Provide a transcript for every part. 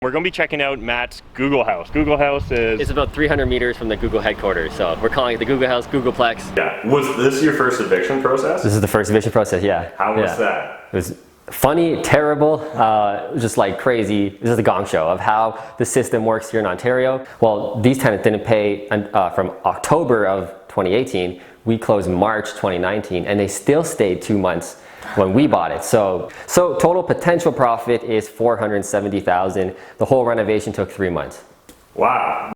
We're going to be checking out Matt's Google house. Google house is... It's about 300 meters from the Google headquarters, so we're calling it the Google house, Googleplex. Yeah. Was this your first eviction process? This is the first eviction process, yeah. How was that? It was funny, terrible, just like crazy. This is the gong show of how the system works here in Ontario. Well, these tenants didn't pay from October of 2018. We closed March 2019, and they still stayed 2 months when we bought it. So total potential profit is $470,000. The whole renovation took 3 months. Wow.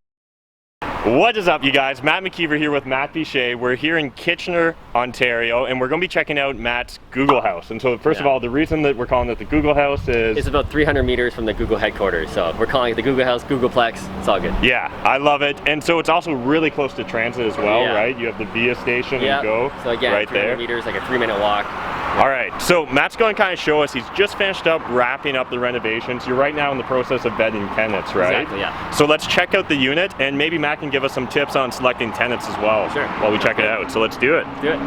What is up, you guys? Matt McKeever here with Matt Piche. We're here in Kitchener, Ontario, and we're going to be checking out Matt's Google house. And so first of all, the reason that we're calling it the Google house is... It's about 300 meters from the Google headquarters, so we're calling it the Google house, Googleplex. It's all good. Yeah, I love it. And so it's also really close to transit as well, right? You have the Via station and Go so again, right 300 there. meters, like a 3-minute walk. All right, so Matt's going to kind of show us, he's just finished up wrapping up the renovations. You're right now in the process of vetting tenants, right? Exactly, yeah. So let's check out the unit, and maybe Matt can give us some tips on selecting tenants as well while we check it out. So let's do it. Do it.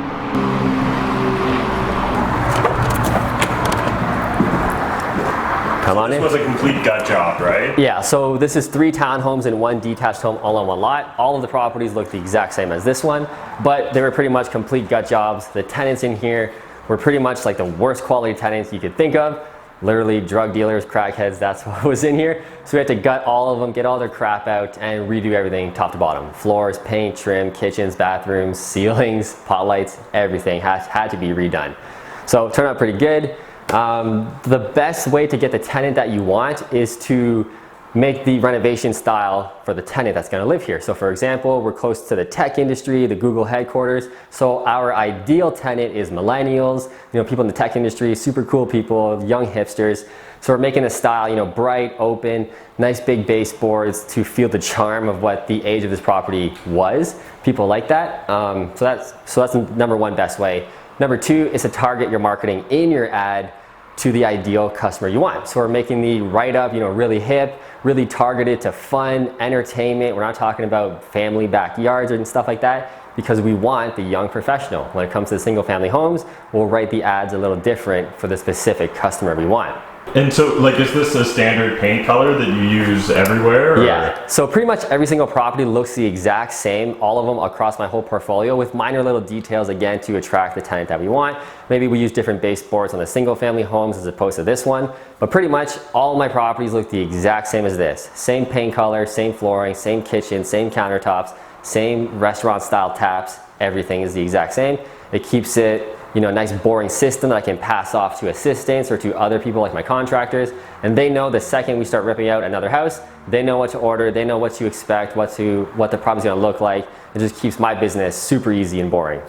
Come on in. This was a complete gut job, right? Yeah, so this is 3 townhomes and 1 detached home all on one lot. All of the properties look the exact same as this one, but they were pretty much complete gut jobs. The tenants in here were pretty much like the worst quality tenants you could think of. Literally drug dealers, crackheads, that's what was in here. So we had to gut all of them, get all their crap out, and redo everything top to bottom. Floors, paint, trim, kitchens, bathrooms, ceilings, pot lights, everything had to be redone. So it turned out pretty good. The best way to get the tenant that you want is to make the renovation style for the tenant that's going to live here. So for example, we're close to the tech industry, the Google headquarters. So our ideal tenant is millennials, people in the tech industry, super cool people, young hipsters. So we're making a style, bright, open, nice big baseboards to feel the charm of what the age of this property was. People like that. So that's the number 1 best way. Number 2 is to target your marketing in your ad to the ideal customer you want. So we're making the write-up, really hip, really targeted to fun, entertainment. We're not talking about family backyards and stuff like that, because we want the young professional. When it comes to single family homes, we'll write the ads a little different for the specific customer we want. And so, is this a standard paint color that you use everywhere? Or? Yeah, so pretty much every single property looks the exact same, all of them across my whole portfolio, with minor little details, again, to attract the tenant that we want. Maybe we use different baseboards on the single family homes as opposed to this one, but pretty much all of my properties look the exact same as this. Same paint color, same flooring, same kitchen, same countertops, same restaurant style taps, everything is the exact same. It keeps it a nice boring system that I can pass off to assistants or to other people like my contractors, and they know the second we start ripping out another house, they know what to order, they know what to expect, what the property's gonna look like. It just keeps my business super easy and boring.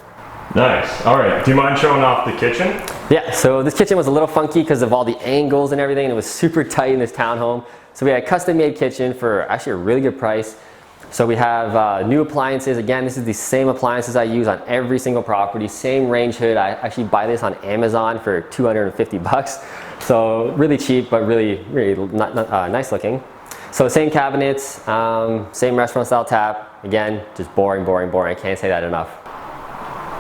Nice. All right, do you mind showing off the kitchen? Yeah, so this kitchen was a little funky because of all the angles and everything, and it was super tight in this townhome. So we had a custom made kitchen for actually a really good price. So we have new appliances. Again, this is the same appliances I use on every single property. Same range hood. I actually buy this on Amazon for 250 bucks. So really cheap, but really nice looking. So same cabinets, same restaurant style tap. Again, just boring, boring, boring. I can't say that enough.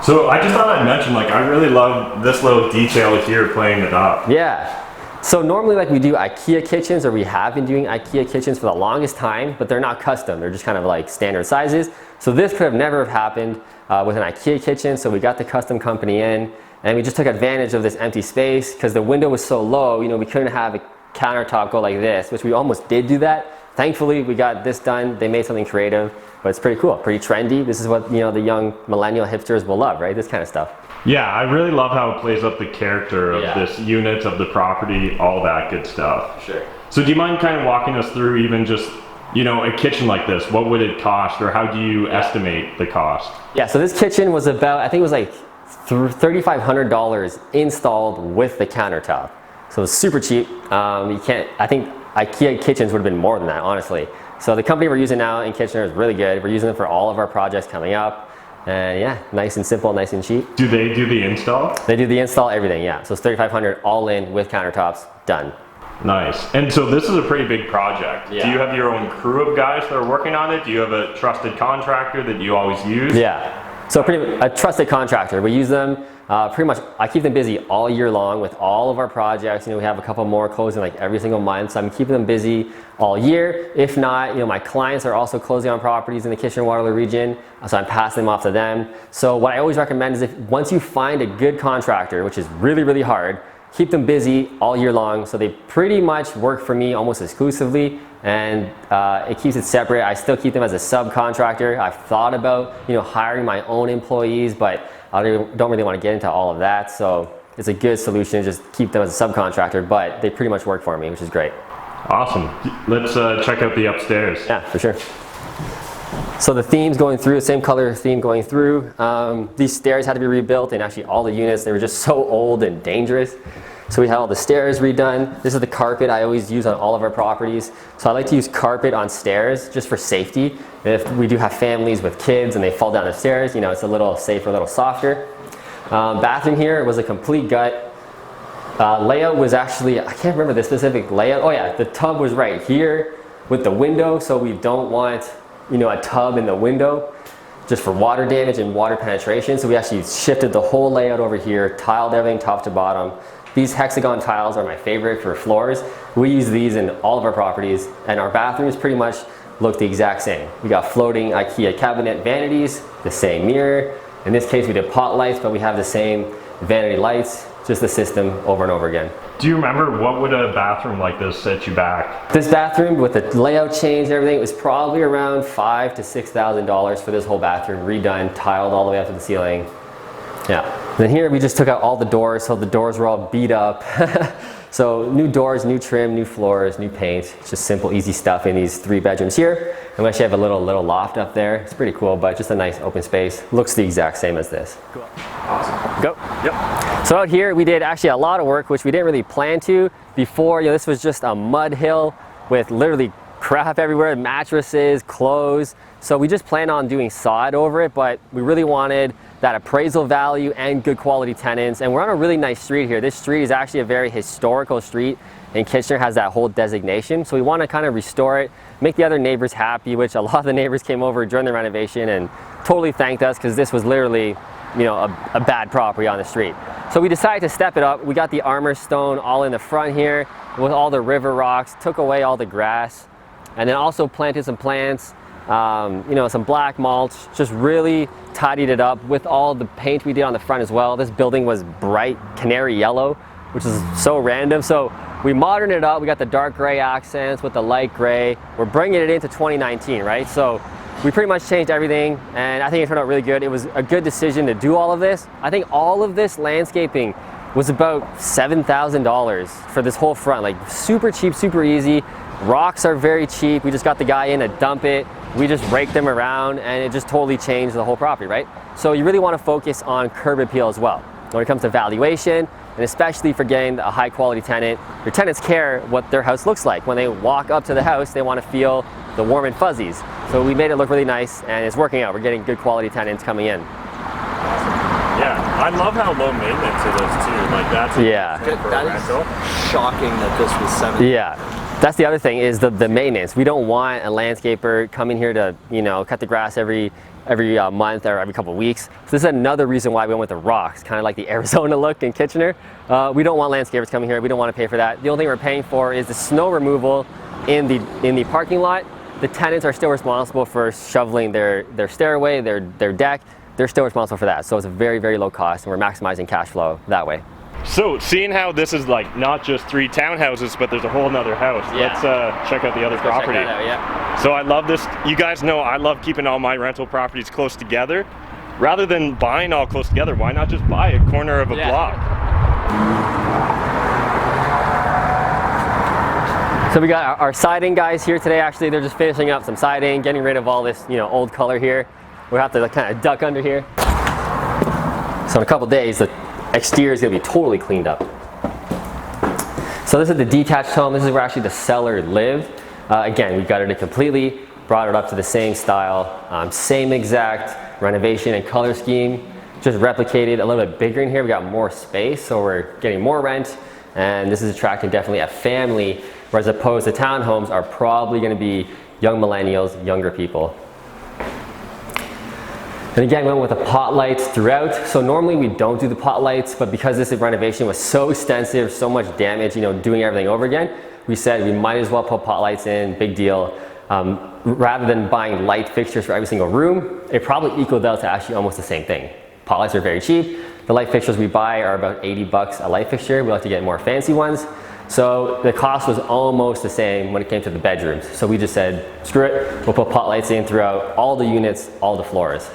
So I just thought I'd mention, I really love this little detail here playing it up. Yeah. So normally we do Ikea kitchens, or we have been doing Ikea kitchens for the longest time, but they're not custom. They're just kind of like standard sizes. So this could have never have happened with an Ikea kitchen. So we got the custom company in, and we just took advantage of this empty space because the window was so low, we couldn't have a countertop go like this, which we almost did do that. Thankfully, we got this done. They made something creative, but it's pretty cool, pretty trendy. This is what the young millennial hipsters will love, right? This kind of stuff. Yeah, I really love how it plays up the character of this unit, of the property, all that good stuff. Sure. So do you mind kind of walking us through even just, a kitchen like this? What would it cost, or how do you estimate the cost? Yeah, so this kitchen was about, I think it was like $3,500 installed with the countertop. So it was super cheap. I think Ikea kitchens would have been more than that, honestly. So the company we're using now in Kitchener is really good. We're using it for all of our projects coming up. And yeah, nice and simple, nice and cheap. Do they do the install? They do the install, everything, yeah. So it's $3,500 all in with countertops, done. Nice. And so this is a pretty big project. Yeah. Do you have your own crew of guys that are working on it? Do you have a trusted contractor that you always use? Yeah. So a trusted contractor. We use them pretty much, I keep them busy all year long with all of our projects. You know, we have a couple more closing like every single month, so I'm keeping them busy all year. If not, you know, my clients are also closing on properties in the Kitchener Waterloo region, so I'm passing them off to them. So what I always recommend is, if once you find a good contractor, which is really, really hard, keep them busy all year long. So they pretty much work for me almost exclusively, and it keeps it separate. I still keep them as a subcontractor. I've thought about, you know, hiring my own employees, but I don't really want to get into all of that. So it's a good solution, just keep them as a subcontractor, but they pretty much work for me, which is great. Awesome. Let's check out the upstairs. Yeah, for sure. So the theme's going through, the same color theme going through. These stairs had to be rebuilt, and actually all the units, they were just so old and dangerous. So we had all the stairs redone. This is the carpet I always use on all of our properties. So I like to use carpet on stairs just for safety. If we do have families with kids and they fall down the stairs, you know, it's a little safer, a little softer. Bathroom here was a complete gut. Layout was actually, I can't remember the specific layout. Oh yeah, the tub was right here with the window, so we don't want, you know, a tub in the window just for water damage and water penetration. So we actually shifted the whole layout over here, tiled everything top to bottom. These hexagon tiles are my favorite for floors. We use these in all of our properties, and our bathrooms pretty much look the exact same. We got floating Ikea cabinet vanities, the same mirror. In this case we did pot lights, but we have the same vanity lights, just the system over and over again. Do you remember what would a bathroom like this set you back? This bathroom with the layout change and everything, it was probably around $5,000 to $6,000 for this whole bathroom, redone, tiled all the way up to the ceiling. Yeah. Then here we just took out all the doors, so the doors were all beat up. So new doors, new trim, new floors, new paint. It's just simple, easy stuff in these 3 bedrooms here. And we actually have a little loft up there. It's pretty cool, but just a nice open space. Looks the exact same as this. Cool. Awesome. Go. Yep. So out here we did actually a lot of work, which we didn't really plan to before. You know, this was just a mud hill with literally crap everywhere, mattresses, clothes. So we just planned on doing sod over it, but we really wanted that appraisal value and good quality tenants. And we're on a really nice street here. This street is actually a very historical street, and Kitchener has that whole designation. So we want to kind of restore it, make the other neighbors happy, which a lot of the neighbors came over during the renovation and totally thanked us, because this was literally, you know, a bad property on the street. So we decided to step it up. We got the armor stone all in the front here with all the river rocks, took away all the grass, and then also planted some plants, you know, some black mulch, just really tidied it up with all the paint we did on the front as well. This building was bright canary yellow, which is so random. So we moderned it up. We got the dark gray accents with the light gray. We're bringing it into 2019, right? So we pretty much changed everything, and I think it turned out really good. It was a good decision to do all of this. I think all of this landscaping was about $7,000 for this whole front, like super cheap, super easy. Rocks are very cheap. We just got the guy in to dump it. We just raked them around, and it just totally changed the whole property, right? So you really want to focus on curb appeal as well. When it comes to valuation, and especially for getting a high quality tenant, your tenants care what their house looks like. When they walk up to the house, they want to feel the warm and fuzzies. So we made it look really nice, and it's working out. We're getting good quality tenants coming in. Yeah, I love how low maintenance it is too. Like that's that is shocking that this was $7,000. Yeah. That's the other thing, is the maintenance. We don't want a landscaper coming here to, you know, cut the grass every month or every couple of weeks. So this is another reason why we went with the rocks, kind of like the Arizona look in Kitchener. We don't want landscapers coming here. We don't want to pay for that. The only thing we're paying for is the snow removal in the parking lot. The tenants are still responsible for shoveling their stairway, their deck. They're still responsible for that. So it's a very, very low cost, and we're maximizing cash flow that way. So seeing how this is like not just 3 townhouses, but there's a whole nother house. Yeah. Let's check out the other property. Check that out, yeah. So I love this. You guys know I love keeping all my rental properties close together. Rather than buying all close together, why not just buy a corner of a block? So we got our siding guys here today. Actually, they're just finishing up some siding, getting rid of all this, you know, old color here. We'll have to like, kind of duck under here. So in a couple days, the exterior is going to be totally cleaned up. So this is the detached home. This is where actually the seller lived. Again, we gutted it completely, brought it up to the same style, same exact renovation and color scheme, just replicated a little bit bigger in here. We got more space, so we're getting more rent, and this is attracting definitely a family, whereas opposed to townhomes are probably going to be young millennials, younger people. And again, we went with the pot lights throughout. So normally we don't do the pot lights, but because this renovation was so extensive, so much damage, you know, doing everything over again, we said we might as well put pot lights in, big deal. Rather than buying light fixtures for every single room, it probably equaled out to actually almost the same thing. Pot lights are very cheap. The light fixtures we buy are about 80 bucks a light fixture. We like to get more fancy ones. So the cost was almost the same when it came to the bedrooms. So we just said, screw it, we'll put pot lights in throughout all the units, all the floors.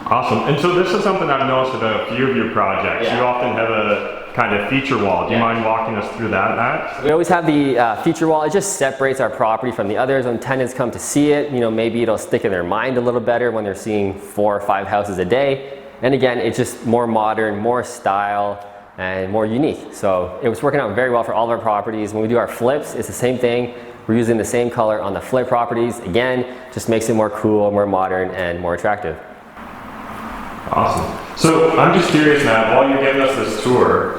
Awesome. And so this is something I've noticed about a few of your projects. Yeah. You often have a kind of feature wall. Do you mind walking us through that, Matt? We always have the feature wall. It just separates our property from the others. When tenants come to see it, you know, maybe it'll stick in their mind a little better when they're seeing 4 or 5 houses a day. And again, it's just more modern, more style, and more unique. So it was working out very well for all of our properties. When we do our flips, it's the same thing. We're using the same color on the flip properties. Again, just makes it more cool, more modern, and more attractive. Awesome. So I'm just curious, Matt, while you're giving us this tour,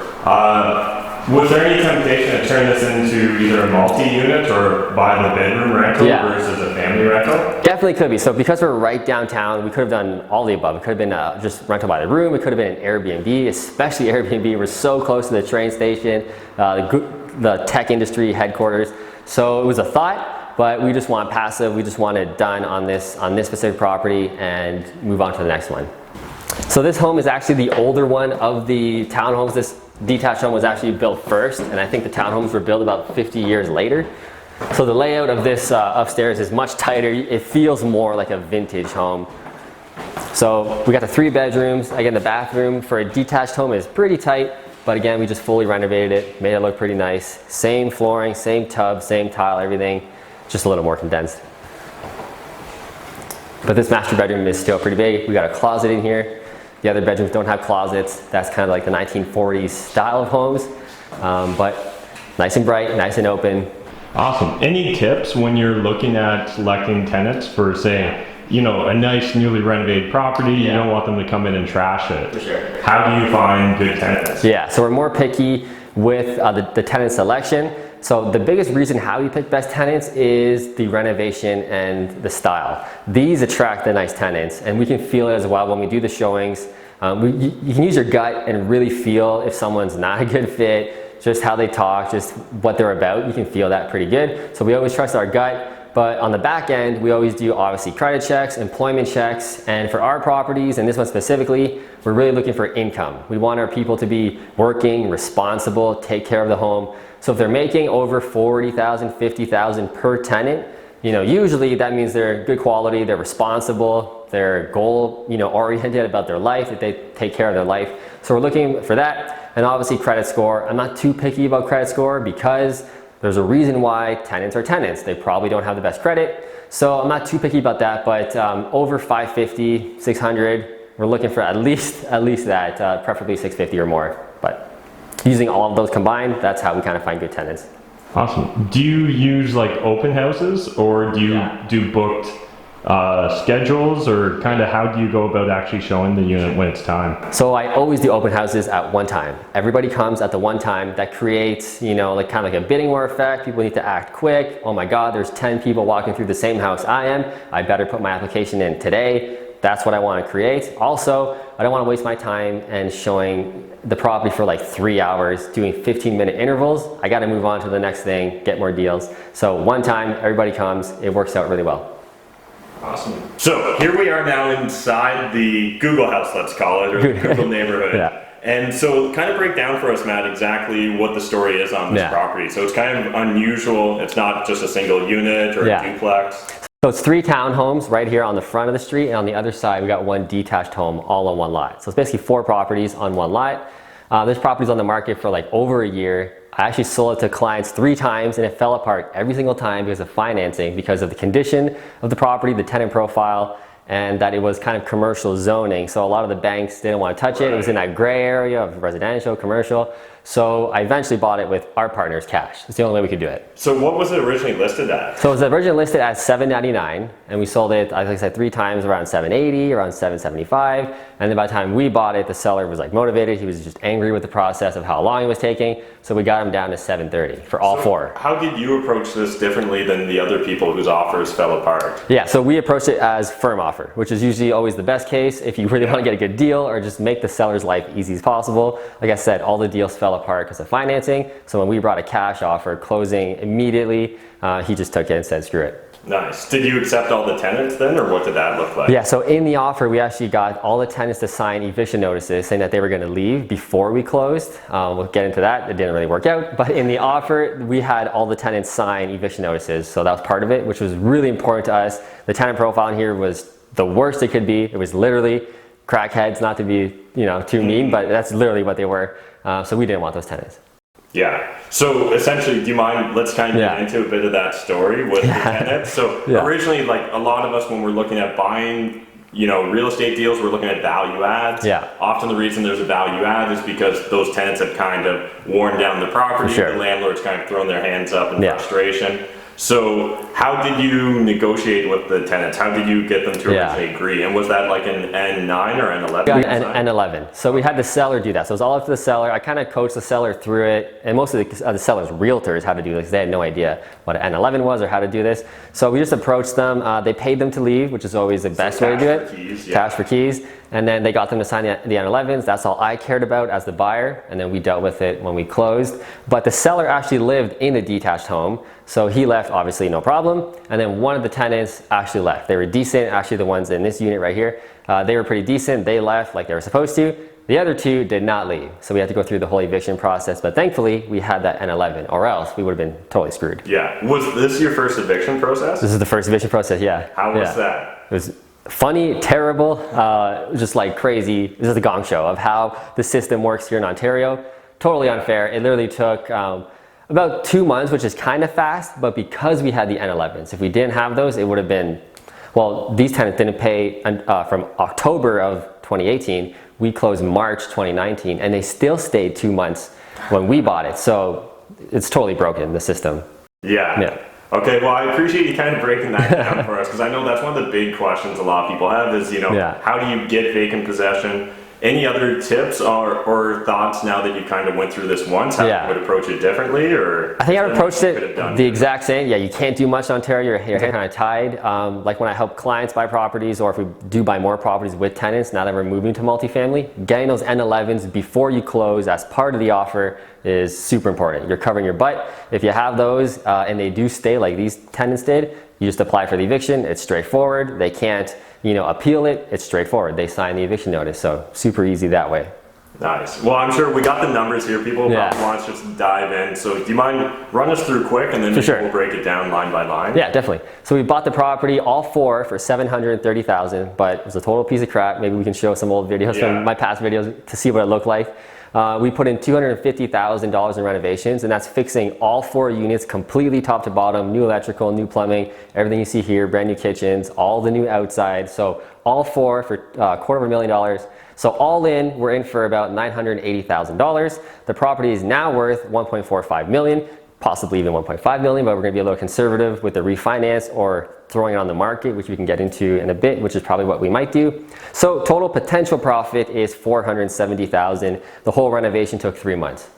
was there any temptation to turn this into either a multi-unit or buy the bedroom rental versus a family rental? Definitely could be. So because we're right downtown, we could have done all the above. It could have been just rental by the room. It could have been an Airbnb, especially Airbnb. We're so close to the train station, the tech industry headquarters. So it was a thought, but we just want passive. We just want it done on this specific property and move on to the next one. So this home is actually the older one of the townhomes. This detached home was actually built first, and I think the townhomes were built about 50 years later. So the layout of this upstairs is much tighter. It feels more like a vintage home. So we got the 3 bedrooms. Again, the bathroom for a detached home is pretty tight, but again, we just fully renovated it, made it look pretty nice. Same flooring, same tub, same tile, everything, just a little more condensed. But this master bedroom is still pretty big. We got a closet in here. The other bedrooms don't have closets. That's kind of like the 1940s style of homes, but nice and bright, nice and open. Awesome. Any tips when you're looking at selecting tenants for, say, you know, a nice newly renovated property? You don't want them to come in and trash it. For sure. How do you find good tenants? Yeah, so we're more picky with the tenant selection. So the biggest reason how we pick best tenants is the renovation and the style. These attract the nice tenants, and we can feel it as well when we do the showings. You can use your gut and really feel if someone's not a good fit, just how they talk, just what they're about. You can feel that pretty good. So we always trust our gut, but on the back end, we always do obviously credit checks, employment checks, and for our properties, and this one specifically, we're really looking for income. We want our people to be working, responsible, take care of the home. So if they're making over $40,000, $50,000 per tenant, you know, usually that means they're good quality, they're responsible, they're goal, you know, oriented about their life, that they take care of their life. So we're looking for that, and obviously credit score. I'm not too picky about credit score because there's a reason why tenants are tenants. They probably don't have the best credit, so I'm not too picky about that. But over 550, 600, we're looking for at least that, preferably 650 or more. But using all of those combined, that's how we kind of find good tenants. Awesome. Do you use like open houses, or do you do booked schedules, or kind of how do you go about actually showing the unit when it's time? So I always do open houses at one time. Everybody comes at the one time. That creates, you know, like kind of like a bidding war effect. People need to act quick. Oh my God, there's 10 people walking through the same house I am. I better put my application in today. That's what I want to create. Also, I don't want to waste my time and showing the property for like 3 hours, doing 15-minute intervals. I got to move on to the next thing, get more deals. So one time, everybody comes, it works out really well. Awesome. So here we are now inside the Google house, let's call it, or the Google neighborhood. Yeah. And so kind of break down for us, Matt, exactly what the story is on this property. So it's kind of unusual. It's not just a single unit or a duplex. So it's 3 townhomes right here on the front of the street, and on the other side we got 1 detached home all on one lot. So it's basically 4 properties on one lot. This property's on the market for like over a year. I actually sold it to clients 3 times, and it fell apart every single time because of financing, because of the condition of the property, the tenant profile, and that it was kind of commercial zoning. So a lot of the banks didn't want to touch it. It was in that gray area of residential, commercial. So I eventually bought it with our partner's cash. It's the only way we could do it. So what was it originally listed at? So it was originally listed at $799, and we sold it, like I said, 3 times around $780, around $775. And then by the time we bought it, the seller was like motivated. He was just angry with the process of how long it was taking. So we got him down to $730 for all 4. How did you approach this differently than the other people whose offers fell apart? Yeah, so we approached it as firm offer, which is usually always the best case if you really want to get a good deal or just make the seller's life easy as possible. Like I said, all the deals fell apart because of financing. So when we brought a cash offer, closing immediately, he just took it and said, screw it. Nice. Did you accept all the tenants then, or what did that look like? Yeah, so in the offer, we actually got all the tenants to sign eviction notices saying that they were going to leave before we closed. We'll get into that. It didn't really work out. But in the offer, we had all the tenants sign eviction notices. So that was part of it, which was really important to us. The tenant profile in here was the worst it could be. It was literally crackheads, not to be too mean, but that's literally what they were. So we didn't want those tenants. Yeah. So essentially, do you mind, let's kind of get into a bit of that story with the tenants. So originally, like a lot of us, when we're looking at buying, real estate deals, we're looking at value adds. Yeah. Often the reason there's a value add is because those tenants have kind of worn down the property. Sure. The landlord's kind of thrown their hands up in frustration. So how did you negotiate with the tenants? How did you get them to originally agree? And was that like an N9 or N11? N11. So we had the seller do that. So it was all up to the seller. I kind of coached the seller through it. And most of the seller's realtors how to do this. They had no idea what an N11 was or how to do this. So we just approached them. They paid them to leave, which is always the best way to do it. Keys, cash for keys. And then they got them to sign the N11s. That's all I cared about as the buyer. And then we dealt with it when we closed. But the seller actually lived in a detached home. So he left, obviously, no problem. And then one of the tenants actually left. They were decent, actually the ones in this unit right here. They were pretty decent. They left like they were supposed to. The other 2 did not leave. So we had to go through the whole eviction process. But thankfully, we had that N11, or else we would have been totally screwed. Yeah. Was this your first eviction process? This is the first eviction process, yeah. How was that? It was funny, terrible, just like crazy. This is the gong show of how the system works here in Ontario. Totally unfair. It literally took about 2 months, which is kind of fast, but because we had the N11s, if we didn't have those, it would have been, well, these tenants didn't pay from October of 2018. We closed March 2019, and they still stayed 2 months when we bought it. So it's totally broken, the system. Yeah. Okay, well, I appreciate you kind of breaking that down for us, because I know that's one of the big questions a lot of people have is, how do you get vacant possession? Any other tips or thoughts now that you kind of went through this once? How you would approach it differently? Or I think I approached it the exact same. Yeah, you can't do much in Ontario. Your hands kind of tied. Like when I help clients buy properties, or if we do buy more properties with tenants, now that we're moving to multifamily, getting those N11s before you close as part of the offer is super important. You're covering your butt. If you have those and they do stay like these tenants did, you just apply for the eviction. It's straightforward. They can't appeal it. It's straightforward. They sign the eviction notice. So super easy that way. Nice. Well, I'm sure we got the numbers here. People probably want us just dive in. So do you mind run us through quick, and then we'll break it down line by line? Yeah, definitely. So we bought the property, all 4 for $730,000, but it was a total piece of crap. Maybe we can show some old videos from my past videos to see what it looked like. We put in $250,000 in renovations, and that's fixing all 4 units completely top to bottom, new electrical, new plumbing, everything you see here, brand new kitchens, all the new outside. So all 4 for $250,000. So all in, we're in for about $980,000. The property is now worth $1.45 million, possibly even $1.5 million, but we're gonna be a little conservative with the refinance or throwing it on the market, which we can get into in a bit, which is probably what we might do. So total potential profit is $470,000. The whole renovation took 3 months.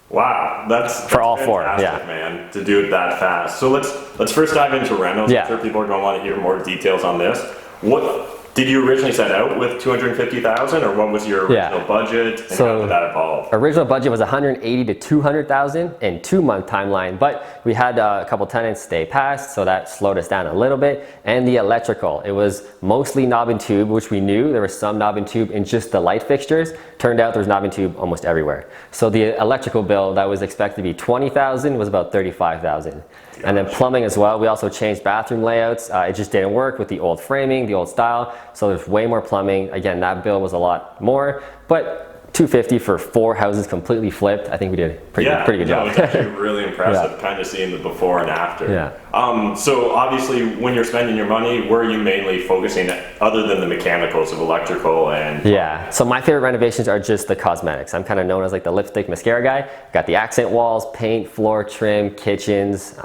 Wow, that's for all 4, man, to do it that fast. So let's first dive into rentals. I'm sure people are going to want to hear more details on this. What did you originally set out with $250,000, or what was your original budget, and how did that evolve? Original budget was $180,000 to $200,000 in 2-month timeline, but we had a couple tenants stay past, so that slowed us down a little bit. And the electrical, it was mostly knob and tube, which we knew there was some knob and tube in just the light fixtures. Turned out there's knob and tube almost everywhere. So the electrical bill that was expected to be $20,000 was about $35,000. And then plumbing as well. We also changed bathroom layouts. It just didn't work with the old framing, the old style. So there's way more plumbing. Again, that bill was a lot more, but 250 for 4 houses completely flipped. I think we did a pretty good job. It's actually really impressive, kind of seeing the before and after. Yeah. So obviously, when you're spending your money, where are you mainly focusing, other than the mechanicals of electrical and? Yeah. So my favorite renovations are just the cosmetics. I'm kind of known as like the lipstick mascara guy. Got the accent walls, paint, floor trim, kitchens,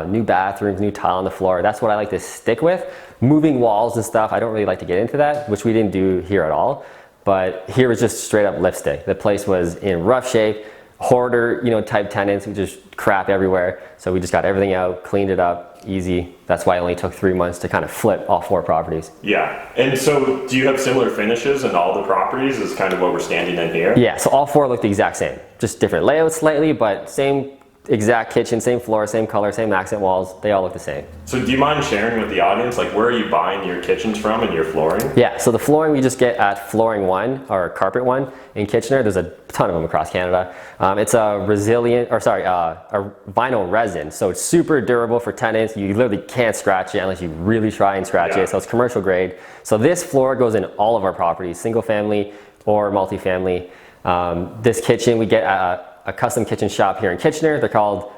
new bathrooms, new tile on the floor. That's what I like to stick with. Moving walls and stuff, I don't really like to get into that, which we didn't do here at all. But here was just straight up lipstick. The place was in rough shape, hoarder, type tenants, just crap everywhere. So we just got everything out, cleaned it up, easy. That's why it only took 3 months to kind of flip all 4 properties. Yeah, and so do you have similar finishes in all the properties is kind of what we're standing in here? Yeah, so all 4 look the exact same. Just different layouts slightly, but same exact kitchen, same floor, same color, same accent walls. They all look the same. So do you mind sharing with the audience, like where are you buying your kitchens from and your flooring? Yeah, so the flooring we just get at Flooring One, or Carpet One in Kitchener. There's a ton of them across Canada. It's a vinyl resin. So it's super durable for tenants. You literally can't scratch it unless you really try and scratch it. So it's commercial grade. So this floor goes in all of our properties, single family or multifamily. This kitchen we get a custom kitchen shop here in Kitchener. They're called,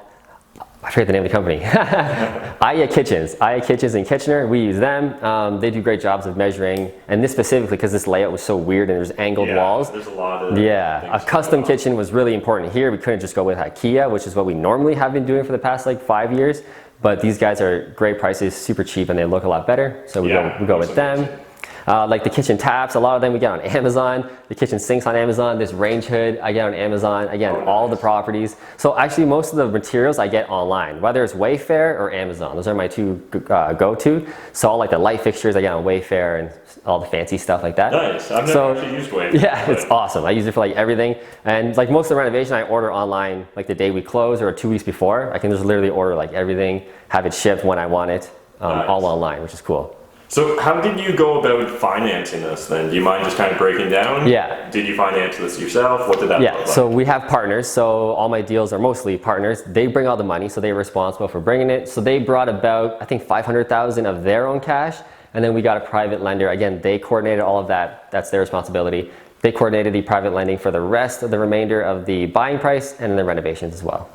I forget the name of the company. Ikea Kitchens. Ikea Kitchens in Kitchener. We use them. They do great jobs of measuring. And this specifically, because this layout was so weird and there's angled walls. There's a lot of a custom kitchen was really important here. We couldn't just go with Ikea, which is what we normally have been doing for the past like 5 years. But these guys are great prices, super cheap, and they look a lot better. So we go with them. Like the kitchen taps, a lot of them we get on Amazon. The kitchen sinks on Amazon. This range hood I get on Amazon. Again, all the properties. So actually most of the materials I get online, whether it's Wayfair or Amazon. Those are my 2 go-to. So all like the light fixtures I get on Wayfair and all the fancy stuff like that. Nice. I've never actually used Wayfair. Yeah, it's awesome. I use it for like everything. And like most of the renovation I order online like the day we close or 2 weeks before. I can just literally order like everything, have it shipped when I want it, all online, which is cool. So how did you go about financing this then? Do you mind just kind of breaking down? Yeah. Did you finance this yourself? What did that look like? So we have partners. So all my deals are mostly partners. They bring all the money, so they're responsible for bringing it. So they brought about, I think, $500,000 of their own cash. And then we got a private lender. Again, they coordinated all of that. That's their responsibility. They coordinated the private lending for the rest of the remainder of the buying price and the renovations as well.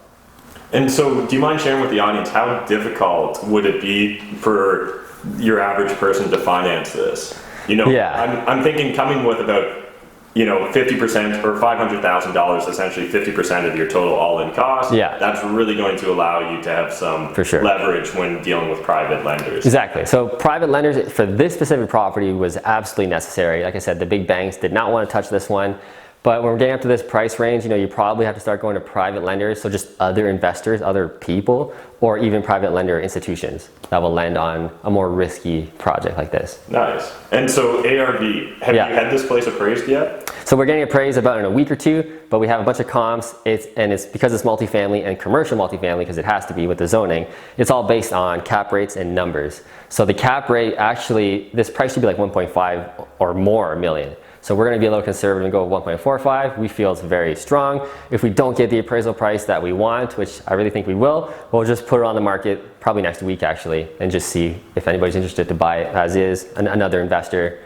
And so do you mind sharing with the audience, how difficult would it be for your average person to finance this? I'm thinking coming with about 50% or $500,000, essentially 50% of your total all-in cost. That's really going to allow you to have some leverage when dealing with private lenders. Exactly. So private lenders for this specific property was absolutely necessary. Like I said, the big banks did not want to touch this one. But when we're getting up to this price range, you probably have to start going to private lenders, so just other investors, other people, or even private lender institutions that will lend on a more risky project like this. Nice. And so ARV, have you had this place appraised yet? So we're getting appraised about in a week or 2, but we have a bunch of comps. It's because it's multifamily and commercial multifamily, because it has to be with the zoning. It's all based on cap rates and numbers. So the cap rate, actually, this price should be like 1.5 or more million. So we're going to be a little conservative and go with 1.45. We feel it's very strong. If we don't get the appraisal price that we want, which I really think we will, we'll just put it on the market probably next week actually, and just see if anybody's interested to buy it as is, another investor.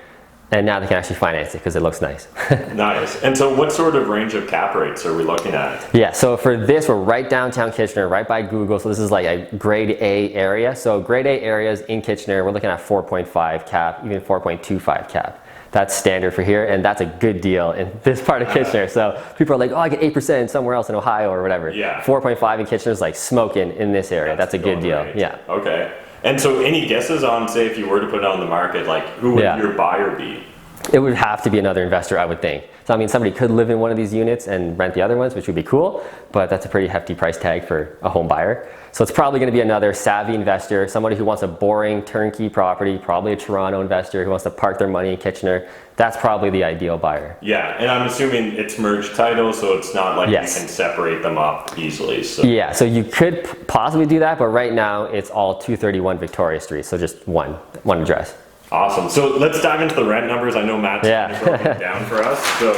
And now they can actually finance it because it looks nice. Nice. And so what sort of range of cap rates are we looking at? Yeah, so for this, we're right downtown Kitchener, right by Google. So this is like a grade A area. So grade A areas in Kitchener, we're looking at 4.5 cap, even 4.25 cap. That's standard for here, and that's a good deal in this part of Kitchener. So people are like, oh, I get 8% somewhere else in Ohio or whatever. 4.5 in Kitchener is like smoking in this area. That's a good deal. Right. Yeah. Okay. And so any guesses on, say, if you were to put it on the market, like who would your buyer be? It would have to be another investor, I would think. So I mean, somebody could live in one of these units and rent the other ones, which would be cool, but that's a pretty hefty price tag for a home buyer. So it's probably going to be another savvy investor, somebody who wants a boring turnkey property, probably a Toronto investor who wants to park their money in Kitchener. That's probably the ideal buyer. Yeah, and I'm assuming it's merged title, so it's not like you can separate them up easily. So. Yeah, so you could possibly do that, but right now it's all 231 Victoria Street, so just one address. Awesome. So let's dive into the rent numbers. I know Matt's broken it down for us. So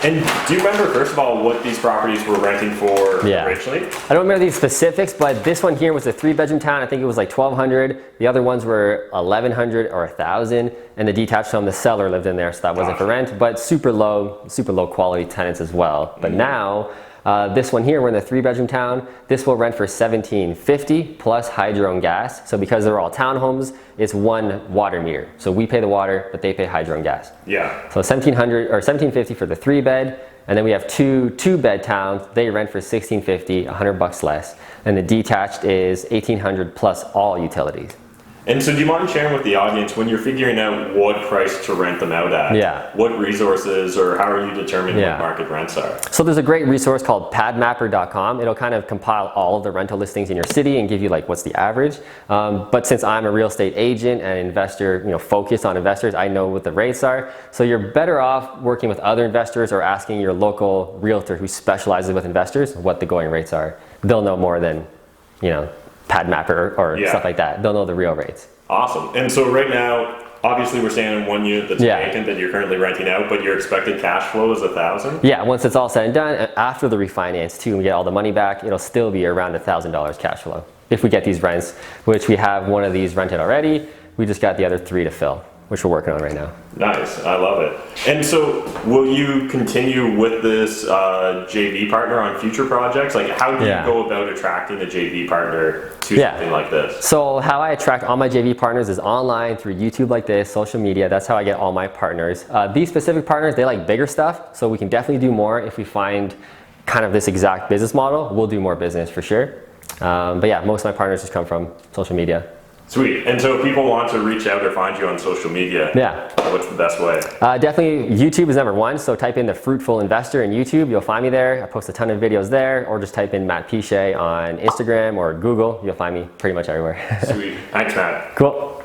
And do you remember, first of all, what these properties were renting for originally? I don't remember these specifics, but this one here was a 3-bedroom town. I think it was like $1,200. The other ones were $1,100 or $1,000. And the detached home, the seller lived in there, so that wasn't for rent, but super low quality tenants as well. But now, this one here, we're in the 3-bedroom town. This will rent for $1,750 plus hydro and gas. So because they're all townhomes, it's one water meter. So we pay the water, but they pay hydro and gas. Yeah. So $1,700 or $1,750 for the 3-bed, and then we have two bed towns. They rent for $1,650, $100 less, and the detached is $1,800 plus all utilities. And so do you mind sharing with the audience, when you're figuring out what price to rent them out at, what resources or how are you determining what market rents are? So there's a great resource called padmapper.com. It'll kind of compile all of the rental listings in your city and give you like what's the average. But since I'm a real estate agent and investor, focused on investors, I know what the rates are. So you're better off working with other investors or asking your local realtor who specializes with investors what the going rates are. They'll know more than, PadMapper or stuff like that. They'll know the real rates. Awesome. And so right now, obviously we're staying in one unit that's vacant that you're currently renting out, but your expected cash flow is $1,000? Yeah, once it's all said and done, after the refinance too, and we get all the money back, it'll still be around $1,000 cash flow. If we get these rents, which we have one of these rented already, we just got the other 3 to fill, which we're working on right now. Nice, I love it. And so will you continue with this JV partner on future projects? Like how do you go about attracting a JV partner to something like this? So how I attract all my JV partners is online through YouTube like this, social media. That's how I get all my partners. These specific partners, they like bigger stuff, so we can definitely do more if we find kind of this exact business model. We'll do more business for sure. But yeah, most of my partners just come from social media. Sweet. And so if people want to reach out or find you on social media, what's the best way? Definitely YouTube is number 1. So type in The Fruitful Investor in YouTube. You'll find me there. I post a ton of videos there. Or just type in Matt Piche on Instagram or Google. You'll find me pretty much everywhere. Sweet. Thanks, Matt. Cool.